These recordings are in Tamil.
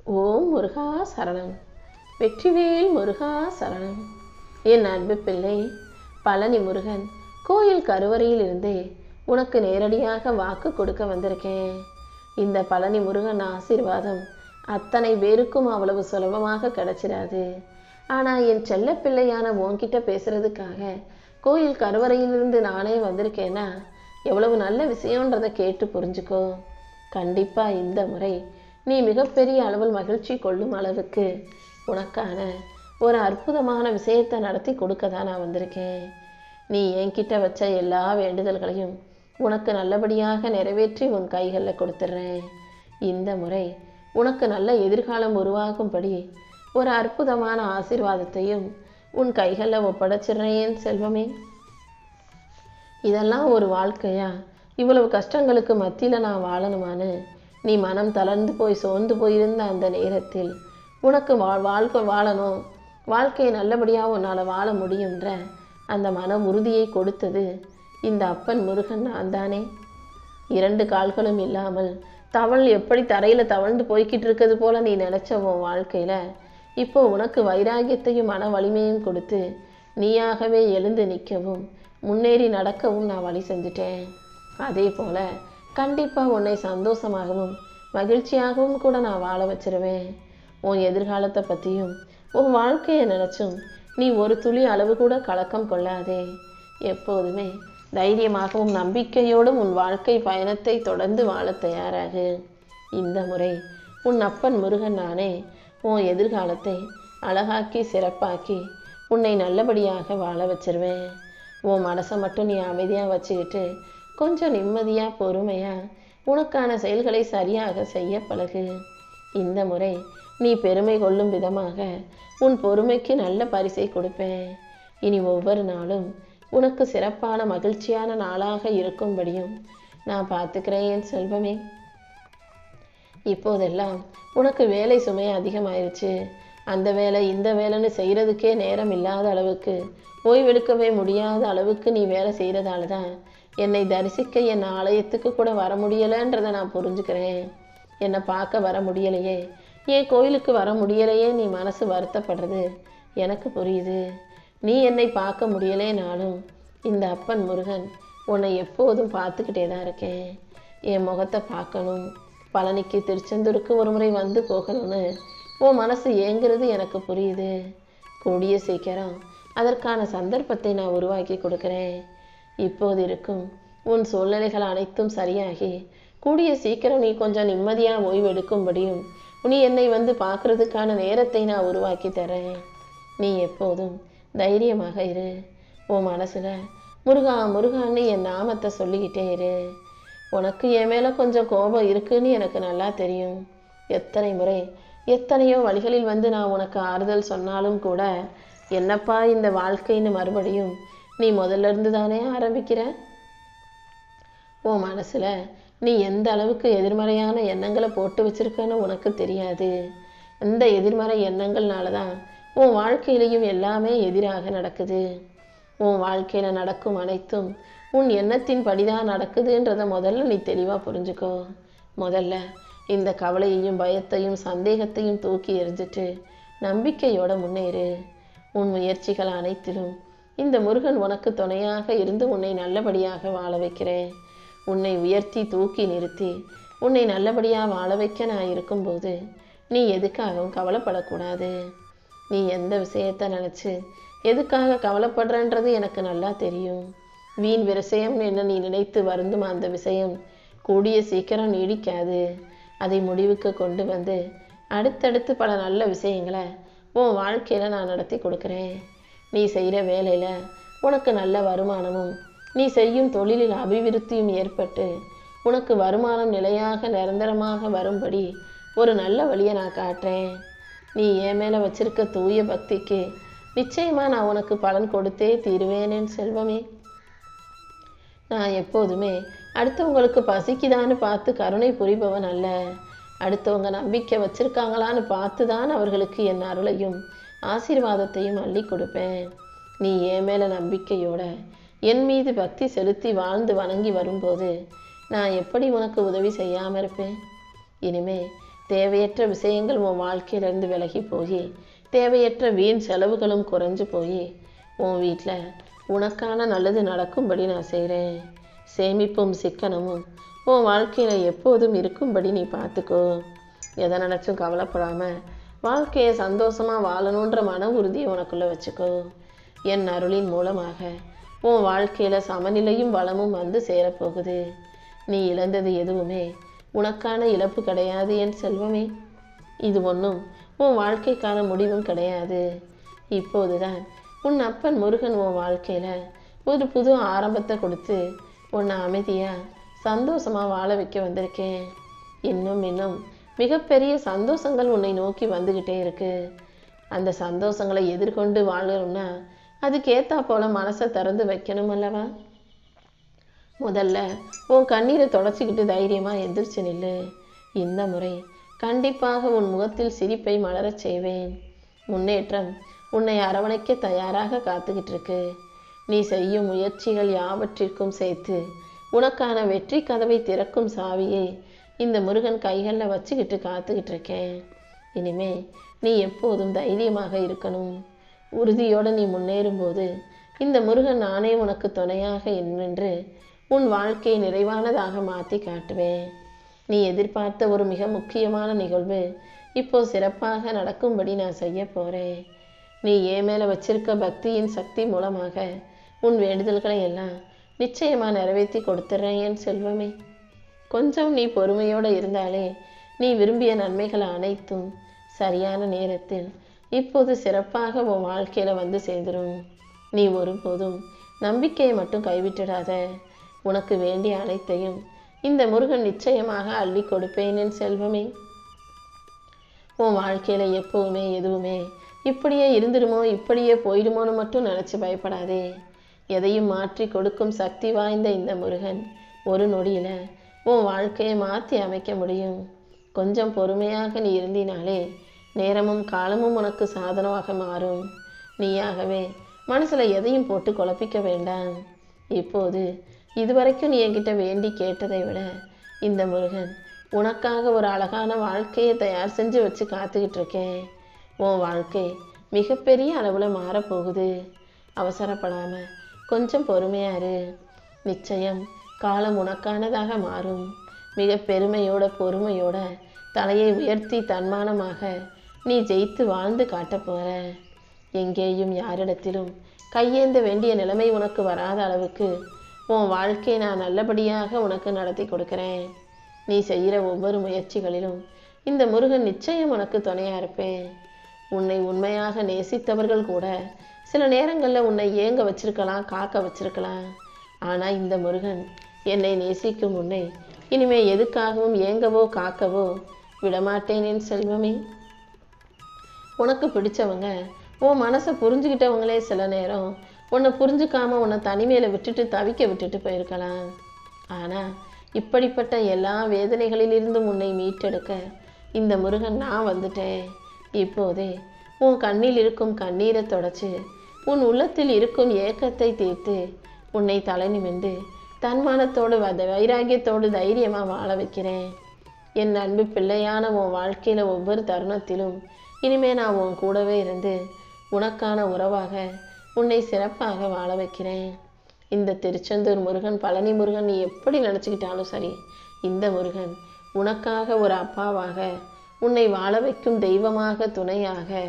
ஓம் முருகா சரணம். வெற்றிவேல் முருகா சரணம். என் அன்பு பிள்ளை, பழனி முருகன் கோயில் கருவறையில் இருந்தே உனக்கு நேரடியாக வாக்கு கொடுக்க வந்திருக்கேன். இந்த பழனி முருகன் ஆசீர்வாதம் அத்தனை பேருக்கும் அவ்வளவு சுலபமாக கிடைச்சிடாது. ஆனால் என் செல்ல பிள்ளையான உன்கிட்ட பேசுறதுக்காக கோயில் கருவறையிலிருந்து நானே வந்திருக்கேன்னா எவ்வளவு நல்ல விஷயன்றதை கேட்டு புரிஞ்சுக்கோ. கண்டிப்பாக இந்த முறை நீ மிகப்பெரிய அளவில் மகிழ்ச்சி கொள்ளும் அளவுக்கு உனக்கான ஒரு அற்புதமான விஷயத்தை நடத்தி கொடுக்க தான் நான் வந்திருக்கேன். நீ என்கிட்ட வச்ச எல்லா வேண்டுதல்களையும் உனக்கு நல்லபடியாக நிறைவேற்றி உன் கைகளில் கொடுத்துட்றேன். இந்த முறை உனக்கு நல்ல எதிர்காலம் உருவாகும்படி ஒரு அற்புதமான ஆசீர்வாதத்தையும் உன் கைகளில் ஒப்படைச்சிடுறேன் செல்வமே. இதெல்லாம் ஒரு வாழ்க்கையா? இவ்வளவு கஷ்டங்களுக்கு மத்தியில் நான் வாழணுமான்னு நீ மனம் தளர்ந்து போய் சோர்ந்து போயிருந்த அந்த நேரத்தில் உனக்கு வாழ்க்கை வாழணும், வாழ்க்கையை நல்லபடியாக உன்னால் வாழ முடியுன்ற அந்த மன உறுதியை கொடுத்தது இந்த அப்பன் முருகன் நான் தானே. 2 கால்களும் இல்லாமல் தவள் எப்படி தரையில் தவழ்ந்து போய்கிட்டு இருக்கிறது போல நீ நினச்ச உன் வாழ்க்கையில் இப்போ உனக்கு வைராகியத்தையும் மன வலிமையும் கொடுத்து நீயாகவே எழுந்து நிற்கவும் முன்னேறி நடக்கவும் நான் வழி செஞ்சுட்டேன். அதே போல் கண்டிப்பாக உன்னை சந்தோஷமாகவும் மகிழ்ச்சியாகவும் கூட நான் வாழ வச்சிருவேன். உன் எதிர்காலத்தை பற்றியும் உன் வாழ்க்கையை நினச்சும் நீ ஒரு துளி அளவு கூட கலக்கம் கொள்ளாதே. எப்போதுமே தைரியமாகவும் நம்பிக்கையோடும் உன் வாழ்க்கை பயணத்தை தொடர்ந்து வாழ தயாராகு. இந்த முறை உன் அப்பன் முருகன் நானே உன் எதிர்காலத்தை அழகாக்கி சிறப்பாக்கி உன்னை நல்லபடியாக வாழ வச்சிருவேன். உன் மனசை மட்டும் நீ அமைதியாக வச்சுக்கிட்டு கொஞ்சம் நிம்மதியாக பொறுமையாக உனக்கான செயல்களை சரியாக செய்ய பழகு. இந்த முறை நீ பெருமை கொள்ளும் விதமாக உன் பொறுமைக்கு நல்ல பரிசை கொடுப்பேன். இனி ஒவ்வொரு நாளும் உனக்கு சிறப்பான மகிழ்ச்சியான நாளாக இருக்கும்படியும் நான் பார்த்துக்கிறேன் என் செல்வமே. இப்போதெல்லாம் உனக்கு வேலை சுமை அதிகமாயிருச்சு. அந்த வேலை இந்த வேலைன்னு செய்கிறதுக்கே நேரம் இல்லாத அளவுக்கு, ஓய்வெடுக்கவே முடியாத அளவுக்கு நீ வேலை செய்கிறதால தான் என்னை தரிசிக்க என் ஆலயத்துக்கு கூட வர முடியலைன்றதை நான் புரிஞ்சுக்கிறேன். என்னை பார்க்க வர முடியலையே, என் கோயிலுக்கு வர முடியலையே நீ மனசு வருத்தப்படுறது எனக்கு புரியுது. நீ என்னை பார்க்க முடியலேனாலும் இந்த அப்பன் முருகன் உன்னை எப்போதும் பார்த்துக்கிட்டே தான் இருக்கேன். என் முகத்தை பார்க்கணும், பழனிக்கு திருச்செந்தூருக்கு ஒரு முறை வந்து போகணும்னு உன் மனசு ஏங்குறது எனக்கு புரியுது. கூடிய சீக்கிரம் அதற்கான சந்தர்ப்பத்தை நான் உருவாக்கி கொடுக்குறேன். இப்போது இருக்கும் உன் சூழ்நிலைகள் அனைத்தும் சரியாகி கூடிய சீக்கிரம் நீ கொஞ்சம் நிம்மதியாக ஓய்வெடுக்கும்படியும் நீ என்னை வந்து பார்க்கறதுக்கான நேரத்தை நான் உருவாக்கி தரேன். நீ எப்போதும் தைரியமாக இரு. உன் மனசில் முருகா முருகான்னு என் நாமத்தை சொல்லிக்கிட்டே இரு. உனக்கு என் மேலே கொஞ்சம் கோபம் இருக்குன்னு எனக்கு நல்லா தெரியும். எத்தனை முறை எத்தனையோ வழிகளில் வந்து நான் உனக்கு ஆறுதல் சொன்னாலும் கூட என்னப்பா இந்த வாழ்க்கைன்னு மறுபடியும் நீ முதல்ல இருந்து தானே ஆரம்பிக்கிற. உன் மனசில் நீ எந்த அளவுக்கு எதிர்மறையான எண்ணங்களை போட்டு வச்சிருக்கன்னு உனக்கு தெரியாது. இந்த எதிர்மறை எண்ணங்கள்னால தான் உன் வாழ்க்கையிலையும் எல்லாமே எதிராக நடக்குது. உன் வாழ்க்கையில் நடக்கும் அனைத்தும் உன் எண்ணத்தின் படிதான் நடக்குதுன்றதை முதல்ல நீ தெளிவாக புரிஞ்சுக்கோ. முதல்ல இந்த கவலையையும் பயத்தையும் சந்தேகத்தையும் தூக்கி எறிஞ்சிட்டு நம்பிக்கையோட முன்னேறு. உன் முயற்சிகள் அனைத்திலும் இந்த முருகன் உனக்கு துணையாக இருந்து உன்னை நல்லபடியாக வாழ வைக்கிறேன். உன்னை உயர்த்தி தூக்கி நிறுத்தி உன்னை நல்லபடியாக வாழ வைக்க நான் இருக்கும்போது நீ எதுக்காகவும் கவலைப்படக்கூடாது. நீ எந்த விஷயத்தை நினச்சி எதுக்காக கவலைப்படுறன்றது எனக்கு நல்லா தெரியும். வீண் விஷயம்னு என்ன நீ நினைத்து வருந்தும் அந்த விஷயம் கூடிய சீக்கிரம் நீடிக்காது. அதை முடிவுக்கு கொண்டு வந்து அடுத்தடுத்து பல நல்ல விஷயங்களை உன் வாழ்க்கையில் நான் நடத்தி கொடுக்குறேன். நீ செய்கிற வேலையில் உனக்கு நல்ல வருமானமும் நீ செய்யும் தொழிலில் அபிவிருத்தியும் ஏற்பட்டு உனக்கு வருமானம் நிலையாக நிரந்தரமாக வரும்படி ஒரு நல்ல வழியை நான் காட்டுறேன். நீ என் மேலே வச்சிருக்க தூய பக்திக்கு நிச்சயமாக நான் உனக்கு பலன் கொடுத்தே தீருவேனேன் செல்வமே. நான் எப்போதுமே அடுத்தவங்களுக்கு பசிக்குதான்னு பார்த்து கருணை புரிபவன் அல்ல. அடுத்தவங்க நம்பிக்கை வச்சிருக்காங்களான்னு பார்த்து தான் அவர்களுக்கு என் அருளையும் ஆசீர்வாதத்தையும் அள்ளி கொடுப்பேன். நீ என் மேலே நம்பிக்கையோட என் மீது பக்தி செலுத்தி வாழ்ந்து வணங்கி வரும்போது நான் எப்படி உனக்கு உதவி செய்யாமல் இருப்பேன்? இனிமே தேவையற்ற விஷயங்கள் உன் வாழ்க்கையிலிருந்து விலகி போய் தேவையற்ற வீண் செலவுகளும் குறைஞ்சு போய் உன் வீட்டில் உனக்கான நல்லது நடக்கும்படி நான் செய்கிறேன். சேமிப்பும் சிக்கனமும் உன் வாழ்க்கையில் எப்போதும் இருக்கும்படி நீ பார்த்துக்கோ. எதை நினச்சும் கவலைப்படாமல் வாழ்க்கையை சந்தோஷமாக வாழணுன்ற மன உறுதியை உனக்குள்ளே வச்சுக்கோ. என் அருளின் மூலமாக உன் வாழ்க்கையில் சமநிலையும் வளமும் வந்து சேரப்போகுது. நீ இழந்தது எதுவுமே உனக்கான இழப்பு கிடையாது என் செல்வமே. இது ஒன்றும் உன் வாழ்க்கைக்கான முடிவும் கிடையாது. இப்போதுதான் உன் அப்பன் முருகன் உன் வாழ்க்கையில் ஒரு புது ஆரம்பத்தை கொடுத்து உன்னை அமைதியாக சந்தோஷமாக வாழ வைக்க வந்திருக்கேன். இன்னும் மிகப்பெரிய சந்தோஷங்கள் உன்னை நோக்கி வந்துக்கிட்டே இருக்கு. அந்த சந்தோஷங்களை எதிர்கொண்டு வாழணும்னா அதுக்கேற்றா போல மனசை திறந்து வைக்கணும் அல்லவா? முதல்ல உன் கண்ணீரை தொடச்சிக்கிட்டு தைரியமாக எந்திரிச்சு நில்லு. இந்த முறை கண்டிப்பாக உன் முகத்தில் சிரிப்பை மலரச் செய்வேன். முன்னேற்றம் உன்னை அரவணைக்க தயாராக காத்துக்கிட்டு இருக்கு. நீ செய்யும் முயற்சிகள் யாவற்றிற்கும் சேர்த்து உனக்கான வெற்றி கதவை திறக்கும் சாவியை இந்த முருகன் கைகளில் வச்சுக்கிட்டு காத்துக்கிட்டு இருக்கேன். இனிமே நீ எப்போதும் தைரியமாக இருக்கணும். உறுதியோடு நீ முன்னேறும்போது இந்த முருகன் நானே உனக்கு துணையாக நின்று உன் வாழ்க்கையை நிறைவானதாக மாற்றி காட்டுவேன். நீ எதிர்பார்த்த ஒரு மிக முக்கியமான நிகழ்வு இப்போ சிறப்பாக நடக்கும்படி நான் செய்ய போகிறேன். நீ என் மேலே வச்சிருக்க பக்தியின் சக்தி மூலமாக உன் வேண்டுதல்களை எல்லாம் நிச்சயமாக நிறைவேற்றி கொடுத்துட்றேன் என் செல்வமே. கொஞ்சம் நீ பொறுமையோடு இருந்தாலே நீ விரும்பிய நன்மைகள் அனைத்தும் சரியான நேரத்தில் இப்போது சிறப்பாக உன் வாழ்க்கையில் வந்து சேர்ந்துடும். நீ ஒருபோதும் நம்பிக்கையை மட்டும் கைவிட்டுடாத. உனக்கு வேண்டிய அனைத்தையும் இந்த முருகன் நிச்சயமாக அள்ளி கொடுப்பேன் என் செல்வமே. உன் வாழ்க்கையில் எப்போவுமே எதுவுமே இப்படியே இருந்துடுமோ இப்படியே போயிடுமோன்னு மட்டும் நினச்சி பயப்படாதே. எதையும் மாற்றி கொடுக்கும் சக்தி வாய்ந்த இந்த முருகன் ஒரு நொடியில் உன் வாழ்க்கையை மாற்றி அமைக்க முடியும். கொஞ்சம் பொறுமையாக நீ இருந்தினாலே நேரமும் காலமும் உனக்கு சாதனமாக மாறும். நீயாகவே மனசில் எதையும் போட்டு குழப்பிக்க வேண்டாம். இப்போது இதுவரைக்கும் நீ என்கிட்ட வேண்டி கேட்டதை விட இந்த முருகன் உனக்காக ஒரு அழகான வாழ்க்கையை தயார் செஞ்சு வச்சு காத்துக்கிட்டு இருக்கேன். உன் வாழ்க்கை மிகப்பெரிய அளவில் மாறப்போகுது. அவசரப்படாமல் கொஞ்சம் பொறுமையாரு. நிச்சயம் காலம் உனக்கானதாக மாறும். மிக பெருமையோட பொறுமையோட தலையை உயர்த்தி தன்மானமாக நீ ஜெயித்து வாழ்ந்து காட்ட போற. எங்கேயும் யாரிடத்திலும் கையேந்த வேண்டிய நிலைமை உனக்கு வராத அளவுக்கு உன் வாழ்க்கையை நான் நல்லபடியாக உனக்கு நடத்தி கொடுக்குறேன். நீ செய்கிற ஒவ்வொரு முயற்சிகளிலும் இந்த முருகன் நிச்சயம் உனக்கு துணையாக இருப்பேன். உன்னை உண்மையாக நேசித்தவர்கள் கூட சில நேரங்களில் உன்னை ஏங்க வச்சிருக்கலாம், காக்க வச்சிருக்கலாம். ஆனால் இந்த முருகன் என்னை நேசிக்கும் உன்னை இனிமே எதுக்காகவும் ஏங்கவோ காக்கவோ விடமாட்டேன் என் செல்வமே. உனக்கு பிடிச்சவங்க உன் மனசை புரிஞ்சுக்கிட்டவங்களே சில நேரம் உன்னை புரிஞ்சுக்காம உன்னை தனிமையில் விட்டுட்டு தவிக்க விட்டுட்டு போயிருக்கலாம். ஆனால் இப்படிப்பட்ட எல்லா வேதனைகளிலிருந்தும் உன்னை மீட்டெடுக்க இந்த முருகன் நான் வந்துட்டேன். இப்போதே உன் கண்ணில் இருக்கும் கண்ணீரை தொடச்சு உன் உள்ளத்தில் இருக்கும் ஏக்கத்தை தீர்த்து உன்னை தலை நிமிர்ந்து தன்மானத்தோடு வைராகியத்தோடு தைரியமாக வாழ வைக்கிறேன். என் அன்பு பிள்ளையான உன் வாழ்க்கையில் ஒவ்வொரு தருணத்திலும் இனிமே நான் உன் கூடவே இருந்து உனக்கான உறவாக உன்னை சிறப்பாக வாழ வைக்கிறேன். இந்த திருச்செந்தூர் முருகன், பழனி முருகன் நீ எப்படி நினச்சிக்கிட்டாலும் சரி, இந்த முருகன் உனக்காக ஒரு அப்பாவாக, உன்னை வாழ வைக்கும் தெய்வமாக, துணையாக,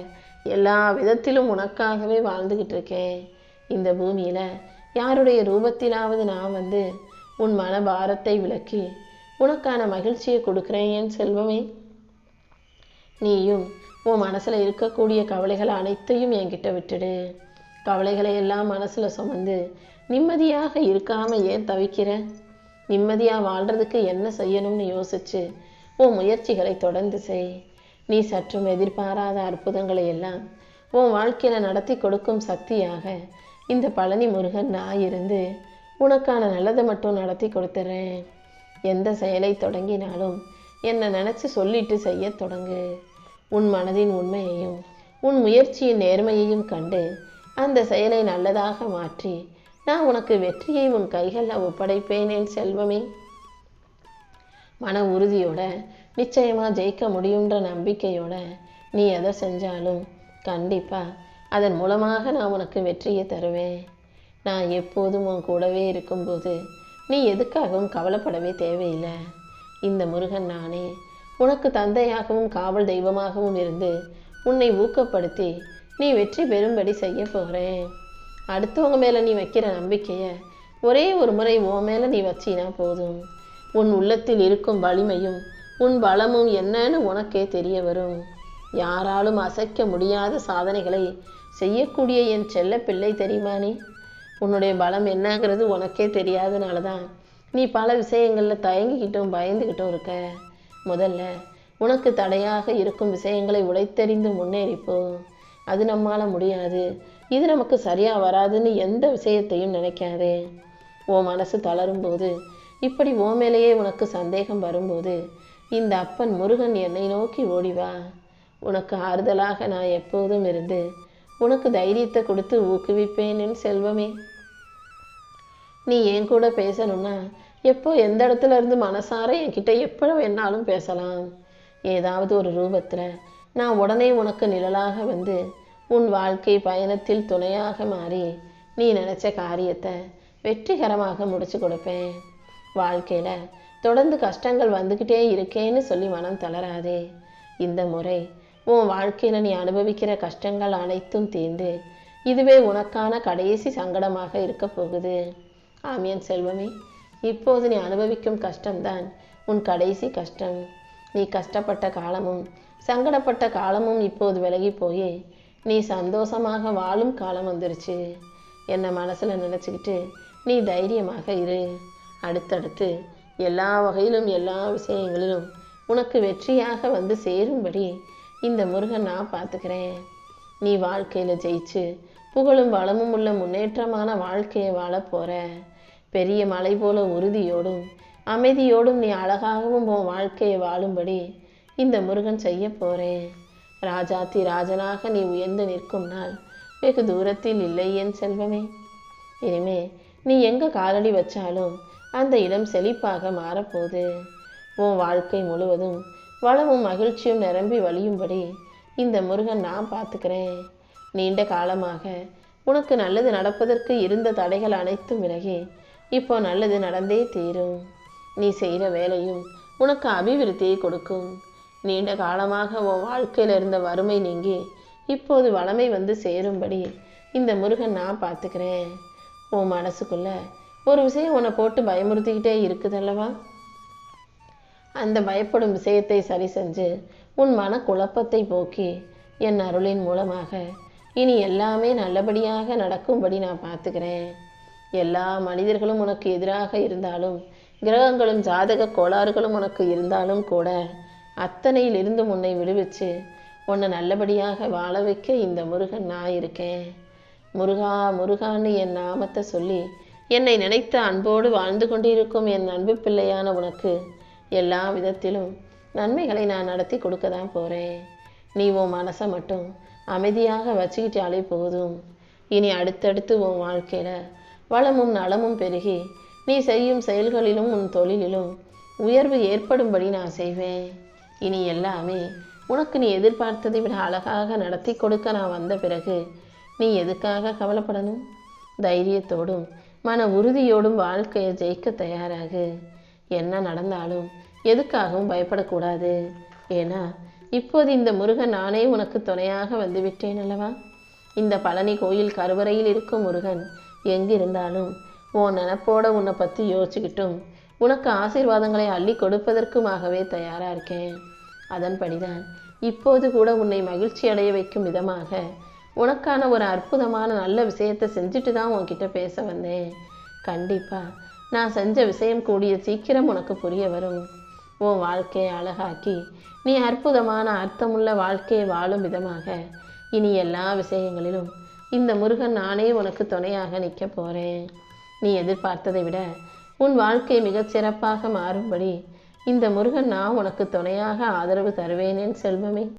எல்லா விதத்திலும் உனக்காகவே வாழ்ந்துக்கிட்டு இருக்கேன். இந்த பூமியில் யாருடைய ரூபத்திலாவது நான் வந்து உன் மன பாரத்தை விலக்கி உனக்கான மகிழ்ச்சியை கொடுக்குறேன் என் செல்வமே. நீயும் உன் மனசில் இருக்கக்கூடிய கவலைகள் அனைத்தையும் என்கிட்ட விட்டுடு. கவலைகளை எல்லாம் மனசில் சுமந்து நிம்மதியாக இருக்காமல் ஏன் தவிக்கிற? நிம்மதியாக வாழ்கிறதுக்கு என்ன செய்யணும்னு யோசிச்சு உன் முயற்சிகளை தொடர்ந்து செய். நீ சற்றும் எதிர்பாராத அற்புதங்களை எல்லாம் உன் வாழ்க்கையில் நடத்தி கொடுக்கும் சக்தியாக இந்த பழனி முருகன் நான் இருந்து உனக்கான நல்லதை மட்டும் நடத்தி கொடுத்துட்றேன். எந்த செயலை தொடங்கினாலும் என்னை நினச்சி சொல்லிட்டு செய்ய தொடங்கு. உன் மனதின் உண்மையையும் உன் முயற்சியின் நேர்மையையும் கண்டு அந்த செயலை நல்லதாக மாற்றி நான் உனக்கு வெற்றியை உன் கைகளில் ஒப்படைப்பேன் என் செல்வமே. மன உறுதியோட நிச்சயமாக ஜெயிக்க முடியுன்ற நம்பிக்கையோட நீ எதை செஞ்சாலும் கண்டிப்பாக அதன் மூலமாக நான் உனக்கு வெற்றியை தருவேன். நான் எப்போதும் உன் கூடவே இருக்கும்போது நீ எதுக்காகவும் கவலைப்படவே தேவையில்லை. இந்த முருகன் நானே உனக்கு தந்தையாகவும் காவல் தெய்வமாகவும் இருந்து உன்னை ஊக்கப்படுத்தி நீ வெற்றி பெறும்படி செய்ய போகிறேன். அடுத்தவங்க மேலே நீ வைக்கிற நம்பிக்கையை ஒரே ஒரு முறை உன் மேலே நீ வச்சினா போதும். உன் உள்ளத்தில் இருக்கும் வலிமையும் உன் பலமும் என்னன்னு உனக்கே தெரிய வரும். யாராலும் அசைக்க முடியாத சாதனைகளை செய்யக்கூடிய என் செல்ல பிள்ளை தெரியுமா நீ? உன்னுடைய பலம் என்னங்கிறது உனக்கே தெரியாதனால தான் நீ பல விஷயங்களில் தயங்கிக்கிட்டும் பயந்துக்கிட்டும் இருக்க. முதல்ல உனக்கு தடையாக இருக்கும் விஷயங்களை உடைத்தெறிந்து முன்னேறிப்போ. அது நம்மால் முடியாது, இது நமக்கு சரியாக வராதுன்னு எந்த விஷயத்தையும் நினைக்காதே. உன் மனசு தளரும்போது, இப்படி உன் மேலேயே உனக்கு சந்தேகம் வரும்போது இந்த அப்பன் முருகன் என்னை நோக்கி ஓடிவா. உனக்கு ஆறுதலாக நான் எப்போதும் இருந்து உனக்கு தைரியத்தை கொடுத்து ஊக்குவிப்பேன் என் செல்வமே. நீ என் கூட பேசணும்னா எப்போ எந்த இடத்துல இருந்து மனசார என்கிட்ட எப்போ வேணாலும் பேசலாம். ஏதாவது ஒரு ரூபத்தில் நான் உடனே உனக்கு நிழலாக வந்து உன் வாழ்க்கை பயணத்தில் துணையாக மாறி நீ நினச்ச காரியத்தை வெற்றிகரமாக முடிச்சு கொடுப்பேன். வாழ்க்கையில் தொடர்ந்து கஷ்டங்கள் வந்துக்கிட்டே இருக்கேன்னு சொல்லி மனம் தளராதே. இந்த முறை உன் வாழ்க்கையில் நீ அனுபவிக்கிற கஷ்டங்கள் அனைத்தும் தீர்ந்து இதுவே உனக்கான கடைசி சங்கடமாக இருக்க போகுது. ஆமியன் செல்வமே, இப்போது நீ அனுபவிக்கும் கஷ்டம்தான் உன் கடைசி கஷ்டம். நீ கஷ்டப்பட்ட காலமும் சங்கடப்பட்ட காலமும் இப்போது விலகி போய் நீ சந்தோஷமாக வாழும் காலம் வந்துருச்சு. என்னை மனசில் நினச்சிக்கிட்டு நீ தைரியமாக இரு. அடுத்தடுத்து எல்லா வகையிலும் எல்லா விஷயங்களிலும் உனக்கு வெற்றியாக வந்து சேரும்படி இந்த முருகன் நான் பார்த்துக்கிறேன். நீ வாழ்க்கையில் ஜெயிச்சு புகழும் வளமும் உள்ள முன்னேற்றமான வாழ்க்கையை வாழ போகிற. பெரிய மலை போல உறுதியோடும் அமைதியோடும் நீ அழகாகவும் உன் வாழ்க்கையை வாழும்படி இந்த முருகன் செய்ய போகிறேன். ராஜாத்தி ராஜனாக நீ உயர்ந்து நிற்கும் நாள் வெகு தூரத்தில் இல்லை என் செல்வமே. இனிமே நீ எங்கே காலடி வச்சாலும் அந்த இடம் செழிப்பாக மாறப்போகுது. உன் வாழ்க்கை முழுவதும் வளமும் மகிழ்ச்சியும் நிரம்பி வழியும்படி இந்த முருகன் நான் பார்த்துக்கிறேன். நீண்ட காலமாக உனக்கு நல்லது நடப்பதற்கு இருந்த தடைகள் அனைத்தும் விலகி இப்போ நல்லது நடந்தே தீரும். நீ செய்கிற வேலையும் உனக்கு அபிவிருத்தியை கொடுக்கும். நீண்ட காலமாக உன் வாழ்க்கையில் இருந்த வறுமை நீங்கி இப்போது வளமை வந்து சேரும்படி இந்த முருகன் நான் பார்த்துக்கிறேன். உன் மனசுக்குள்ள ஒரு விஷயம் உன்னை போட்டு பயமுறுத்திக்கிட்டே இருக்குதல்லவா? அந்த பயப்படும் விஷயத்தை சரி செஞ்சு உன் மன குழப்பத்தை போக்கி என் அருளின் மூலமாக இனி எல்லாமே நல்லபடியாக நடக்கும்படி நான் பார்த்துக்கிறேன். எல்லா மனிதர்களும் உனக்கு எதிராக இருந்தாலும் கிரகங்களும் ஜாதக கோளாறுகளும் உனக்கு இருந்தாலும் கூட அத்தனையிலிருந்து உன்னை விடுவிச்சு உன்னை நல்லபடியாக வாழ வைக்க இந்த முருகன் நான் இருக்கேன். முருகா முருகான்னு என் நாமத்தை சொல்லி என்னை நினைத்த அன்போடு வாழ்ந்து கொண்டிருக்கும் என் அன்பு பிள்ளையான உனக்கு எல்லா விதத்திலும் நன்மைகளை நான் நடத்தி கொடுக்க தான் போகிறேன். நீ உன் மனசை மட்டும் அமைதியாக வச்சுக்கிட்டாலே போதும். இனி அடுத்தடுத்து உன் வாழ்க்கையில் வளமும் நலமும் பெருகி நீ செய்யும் செயல்களிலும் உன் தொழிலிலும் உயர்வு ஏற்படும்படி நான் செய்வேன். இனி எல்லாமே உனக்கு நீ எதிர்பார்த்ததை விட அழகாக நடத்தி கொடுக்க நான் வந்த பிறகு நீ எதுக்காக கவலைப்படணும்? தைரியத்தோடும் மன உறுதியோடும் வாழ்க்கையை ஜெயிக்க தயாராகு. என்ன நடந்தாலும் எதுக்காகவும் பயப்படக்கூடாது. ஏன்னா இப்போது இந்த முருகன் நானே உனக்கு துணையாக வந்து விட்டேன் அல்லவா? இந்த பழனி கோயில் கருவறையில் இருக்கும் முருகன் எங்கிருந்தாலும் உன் நினப்போட உன்னை பற்றி யோசிச்சுக்கிட்டும் உனக்கு ஆசீர்வாதங்களை அள்ளி கொடுப்பதற்குமாகவே தயாராக இருக்கேன். அதன்படிதான் இப்போது கூட உன்னை மகிழ்ச்சி அடைய வைக்கும் விதமாக உனக்கான ஒரு அற்புதமான நல்ல விஷயத்தை செஞ்சுட்டு தான் உன்கிட்ட பேச வந்தேன். கண்டிப்பாக நான் செஞ்ச விஷயம் கூடிய சீக்கிரம் உனக்கு புரிய வரும். உன் வாழ்க்கையை அழகாக்கி நீ அற்புதமான அர்த்தமுள்ள வாழ்க்கையை வாழும் விதமாக இனி எல்லா விஷயங்களிலும் இந்த முருகன் நானே உனக்கு துணையாக நிற்க போகிறேன். நீ எதிர்பார்த்ததை விட உன் வாழ்க்கை மிகச் சிறப்பாக மாறும்படி இந்த முருகன் நான் உனக்கு துணையாக ஆதரவு தருவேனேன் செல்வமே.